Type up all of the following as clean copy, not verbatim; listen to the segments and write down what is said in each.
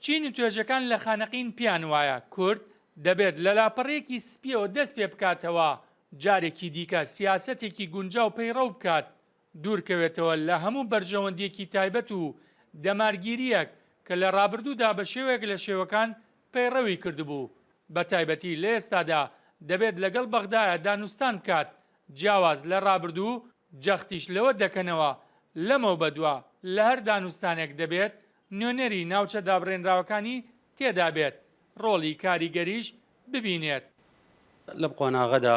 چین و توێژەکان لە خانەقین پیان وایە کورد دەبێت لە لاپەڕەیەکی سپیەوە دەست پێ بکاتەوە جارێکی دیکە سیاسەتێکی گونجاو پەیڕەو بکات دوورکەوێتەوە لە هەموو بەرژەوەندیەکی تایبەت و دەمارگیریەک کە لە ڕابردوودا بە شێوەیەک لە شێوەکان پەیڕەوی کردبوو بە تایبەتی لە ئێستادا دەبێت لەگەڵ بەغدایە دانوستان بکات جیاواز لە ڕابردوو جەختیش لەوە دەکەنەوە لەمەوە بەدووە لە هەر دانوستانێک دەبێت نوێنەری ناوچە دابڕێنراوەکانی تێدا بێت ڕۆڵی کاریگەریش ببینێت. لە قۆناغەدا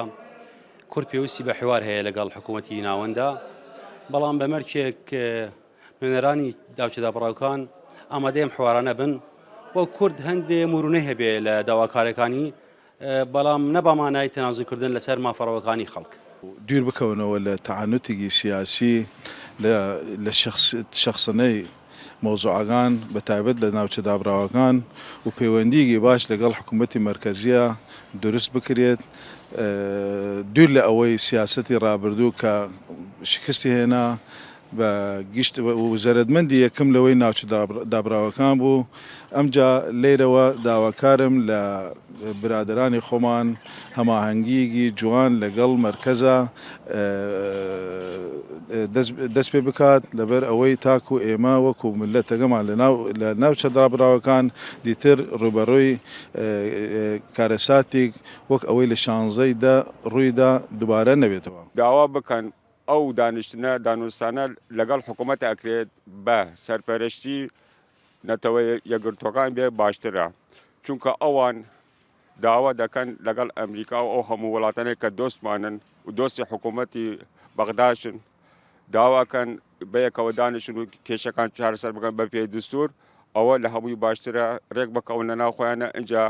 کورد پێویستی بە حوار هەیە لەگەڵ حکوومەتی ناوەندا بەڵام بەمەرکێک نوێنەرانی ناوچە دابڕاوەکان ئامادەیەم حوارانە بن بۆ کورد هەندێ مورونەی هەبێ لە داواکارەکانی بەڵام نەبامانای تەنازوکردن لەسەر مافەڕەوەکانی خەڵک دوور بکەونەوە لە تەعانوتێکی سیاسی لە شەخسنەی مۆزوعەکان بە تایبەت لە ناوچە دابراوەکان و پەیوەندیگی باش لەگەڵ حکوومەتی مەرکەزیە دروست بکرێت دوور لە ئەوەی سیاسەتی ڕابردوو کە شکستی هێنا بە گشت و زەرەدمەندی یەکەم لەوەی ناوچە دابراوەکان بوو ئەمجا لێرەوە داواکارم لە برادرانی خۆمان هەماهەنگیەکی جوان لەگەڵ مەرکەزە دەست پێ بکات لەبەر ئەوەی تاکو ئێمە وەکو ملەتەکەمان لە ناوچە دابراوەکان دیتر ڕوبەڕووی کارەساتێک وەک ئەوەی لە 16 ڕوویدا دووبارە نەبێتەوە داوا بکەن ئەو دانیشتنە دانوستانە لەگەڵ حکوومەت ئەکرێت بە سەرپەرشتی نەتەوە یەکگرتوەکان بێ باشترە چونکە ئەوان داوا دەکەن لەگەڵ ئەمریکا و ئەو هەموو وڵاتانێک کە دۆستمانن و دۆستی حکوومەتی بەغداشن داواکەن بەیەکەوە دانیشن و کێشەکان چارەسەر بکەن بە پێی دستور ئەوە لە هەمووی باشترە ڕێک بکەون لە ناوخۆیانە ئینجا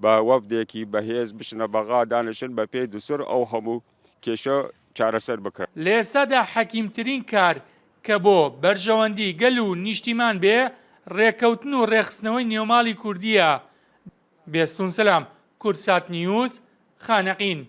بە وەفدێکی بەهێز بشنە بەغا دانیشن بە پێی دستور ئەو هەموو کێشە چارەسەر بکرێت. لە ئێستادا حەکیمترین کار کە بۆ بەرژەوەندی گەل و نیشتیمان بێ ڕێکەوتن و ڕێخستنەوەی نێوماڵی کوردیە. بێستون سەلام، کورسات نیوز، خانەقین.